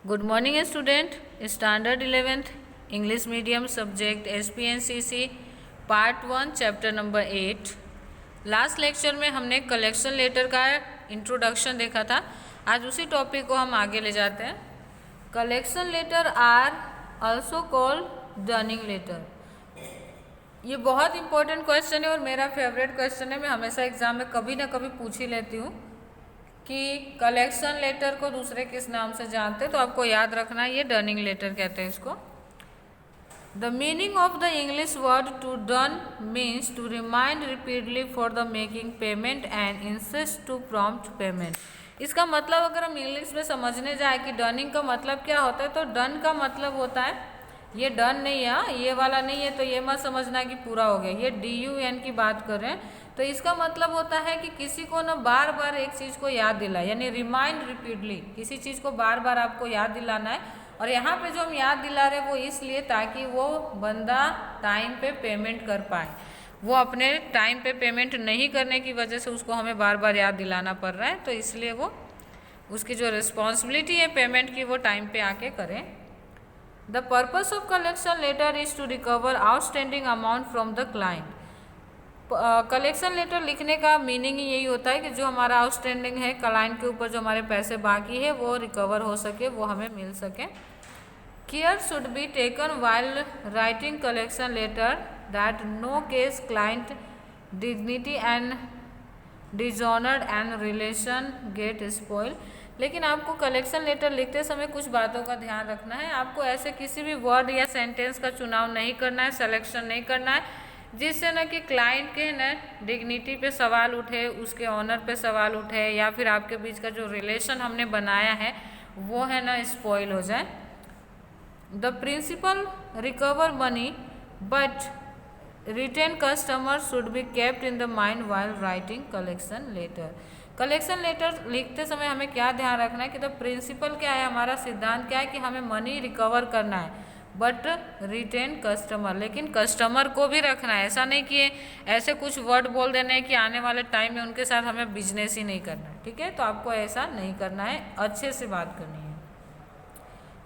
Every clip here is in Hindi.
Good morning student. Standard 11th English medium subject SPNCC part 1 chapter number 8। Last lecture में हमने कलेक्शन लेटर का इंट्रोडक्शन देखा था। आज उसी टॉपिक को हम आगे ले जाते हैं। Collection letter are also called dunning letter. ये बहुत इंपॉर्टेंट क्वेश्चन है और मेरा फेवरेट क्वेश्चन है। मैं हमेशा एग्जाम में कभी ना कभी पूछ ही लेती हूँ कि कलेक्शन लेटर को दूसरे किस नाम से जानते हैं, तो आपको याद रखना है ये डनिंग लेटर कहते हैं इसको। The meaning of the English word to dun means to remind repeatedly for the making payment and insist to prompt payment. इसका मतलब अगर हम इंग्लिश में समझने जाए कि डनिंग का मतलब क्या होता है, तो डन का मतलब होता है ये डन नहीं है, ये वाला नहीं है, तो ये मत समझना कि पूरा हो गया। ये DUN की बात कर रहे हैं, तो इसका मतलब होता है कि किसी को ना बार बार एक चीज़ को याद दिलाए, यानी रिमाइंड रिपीटली। किसी चीज़ को बार बार आपको याद दिलाना है। और यहाँ पे जो हम याद दिला रहे हैं वो इसलिए ताकि वो बंदा टाइम पे पेमेंट कर पाए। वो अपने टाइम पे पेमेंट नहीं करने की वजह से उसको हमें बार बार याद दिलाना पड़ रहा है, तो इसलिए वो उसकी जो रिस्पॉन्सिबिलिटी है पेमेंट की वो टाइम पे आके करें। The purpose of collection letter is to recover outstanding amount from the client. Collection letter लिखने का मीनिंग ही यही होता है कि जो हमारा आउटस्टैंडिंग है क्लाइंट के ऊपर, जो हमारे पैसे बाकी है वो रिकवर हो सके, वो हमें मिल सके। Care should be taken while writing collection letter that no case client dignity and dishonoured and relation get spoil. लेकिन आपको कलेक्शन लेटर लिखते समय कुछ बातों का ध्यान रखना है। आपको ऐसे किसी भी वर्ड या सेंटेंस का चुनाव नहीं करना है, सिलेक्शन नहीं करना है जिससे न कि क्लाइंट के न डिग्निटी पे सवाल उठे, उसके ऑनर पे सवाल उठे, या फिर आपके बीच का जो रिलेशन हमने बनाया है वो है ना स्पॉइल हो जाए। The principle recover money but retain customer should be kept in the mind while writing collection letter. Collection letter लिखते समय हमें क्या ध्यान रखना है कि द प्रिंसिपल क्या है, हमारा सिद्धांत क्या है कि हमें मनी रिकवर करना है बट रिटेन कस्टमर, लेकिन कस्टमर को भी रखना है। ऐसा नहीं कि ऐसे कुछ वर्ड बोल देने हैं कि आने वाले टाइम में उनके साथ हमें बिजनेस ही नहीं करना है, ठीक है। तो आपको ऐसा नहीं करना है, अच्छे से बात करनी है।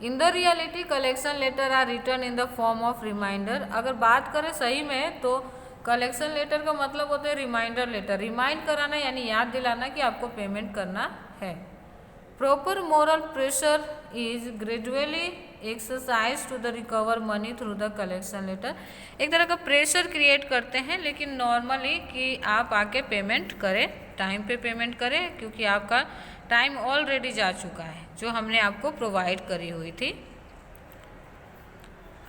In the reality collection letter are return in the form of reminder. अगर बात करें सही में तो कलेक्शन लेटर का मतलब होता है रिमाइंडर लेटर। रिमाइंड कराना यानी याद दिलाना कि आपको पेमेंट करना है। Proper moral pressure is gradually exercise to the recover money through the collection letter. एक तरह का प्रेशर क्रिएट करते हैं, लेकिन नॉर्मली कि आप आके पेमेंट करें, टाइम पे पेमेंट करें, क्योंकि आपका टाइम ऑलरेडी जा चुका है जो हमने आपको प्रोवाइड करी हुई थी।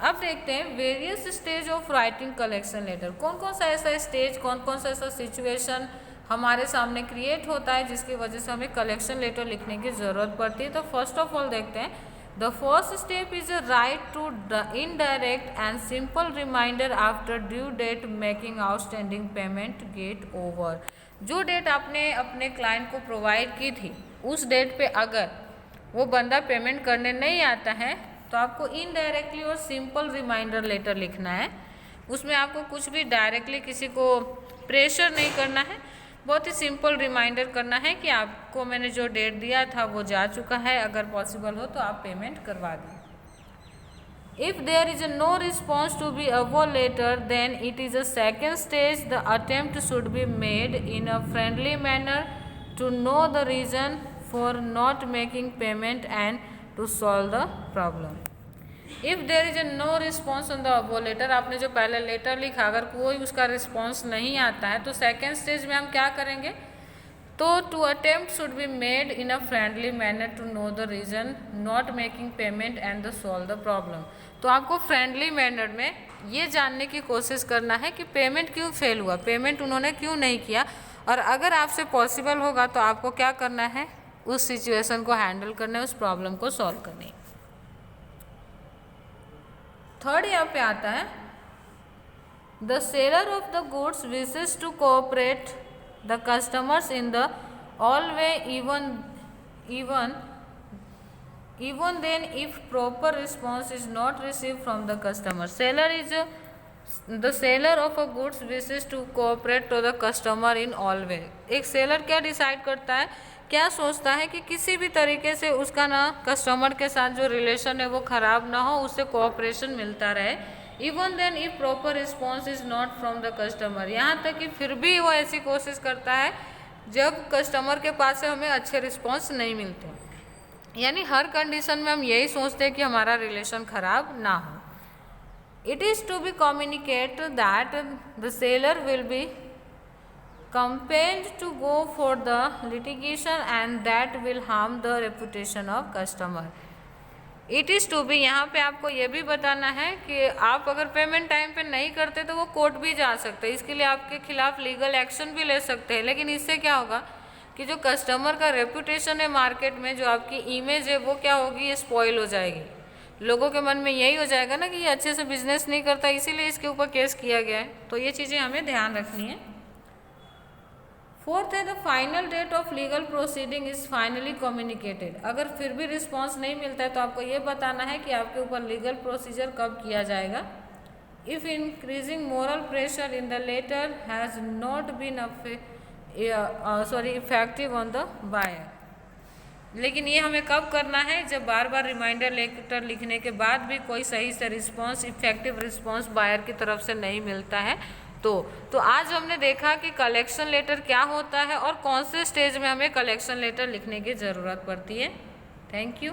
अब देखते हैं various stage of writing collection letter. कौन कौन सा ऐसा स्टेज, कौन कौन सा ऐसा सिचुएशन हमारे सामने क्रिएट होता है जिसकी वजह से हमें कलेक्शन लेटर लिखने की ज़रूरत पड़ती है। तो फर्स्ट ऑफ ऑल देखते हैं, the first step is a write to indirect and simple reminder after due date making outstanding payment get over. जो डेट आपने अपने क्लाइंट को प्रोवाइड की थी उस डेट पे अगर वो बंदा पेमेंट करने नहीं आता है तो आपको इनडायरेक्टली और सिंपल रिमाइंडर लेटर लिखना है। उसमें आपको कुछ भी डायरेक्टली किसी को प्रेशर नहीं करना है, बहुत ही सिंपल रिमाइंडर करना है कि आपको मैंने जो डेट दिया था वो जा चुका है, अगर पॉसिबल हो तो आप पेमेंट करवा दें। If there is no response to be our letter then it is a second stage. The attempt should be made in a friendly manner to know the reason for not making payment and to solve the problem. If there is a no response on the above letter, आपने जो पहले लेटर लिखा अगर कोई उसका रिस्पॉन्स नहीं आता है तो सेकेंड स्टेज में हम क्या करेंगे, तो to attempt should be made in a friendly manner to know the reason not making payment and the solve the problem. तो आपको फ्रेंडली मैनर में ये जानने की कोशिश करना है कि पेमेंट क्यों फेल हुआ, पेमेंट उन्होंने क्यों नहीं किया, और अगर आपसे पॉसिबल होगा तो आपको क्या करना है, उस सिचुएशन को हैंडल करना है, उस प्रॉब्लम को सॉल्व करनी है। थर्ड यहाँ पे आता है, the seller of the goods wishes to cooperate the customers in the all way even then if proper response is not received from the customer. The seller of a goods wishes to cooperate to the customer in all way. एक सेलर क्या डिसाइड करता है क्या सोचता है कि किसी भी तरीके से उसका ना कस्टमर के साथ जो रिलेशन है वो ख़राब ना हो, उससे कोऑपरेशन मिलता रहे। Even then if proper response is not from the customer, यहाँ तक कि फिर भी वो ऐसी कोशिश करता है जब कस्टमर के पास से हमें अच्छे रिस्पॉन्स नहीं मिलते। यानी हर कंडीशन में हम यही सोचते हैं कि हमारा रिलेशन ख़राब ना हो। It is to be communicate that the seller will be compelled to go for the litigation and that will harm the reputation of customer. It is to be, यहाँ पे आपको ये भी बताना है कि आप अगर पेमेंट टाइम पे नहीं करते तो वो कोर्ट भी जा सकते हैं, इसके लिए आपके खिलाफ लीगल एक्शन भी ले सकते हैं। लेकिन इससे क्या होगा कि जो कस्टमर का रेपुटेशन है मार्केट में, जो आपकी इमेज है वो क्या होगी, ये स्पॉइल हो जाएगी। लोगों के मन में यही हो जाएगा ना कि ये अच्छे से बिजनेस नहीं करता, इसीलिए इसके ऊपर केस किया गया है। तो ये चीज़ें हमें ध्यान रखनी है। फोर्थ है the final date of legal proceeding is finally communicated. अगर फिर भी रिस्पॉन्स नहीं मिलता है तो आपको ये बताना है कि आपके ऊपर लीगल प्रोसीजर कब किया जाएगा। If increasing moral pressure in the letter has not been effective on the buyer. लेकिन ये हमें कब करना है, जब बार बार रिमाइंडर लेटर लिखने के बाद भी कोई सही से रिस्पॉन्स, इफेक्टिव रिस्पॉन्स बायर की तरफ से नहीं मिलता है। तो आज हमने देखा कि कलेक्शन लेटर क्या होता है और कौन से स्टेज में हमें कलेक्शन लेटर लिखने की ज़रूरत पड़ती है। Thank you.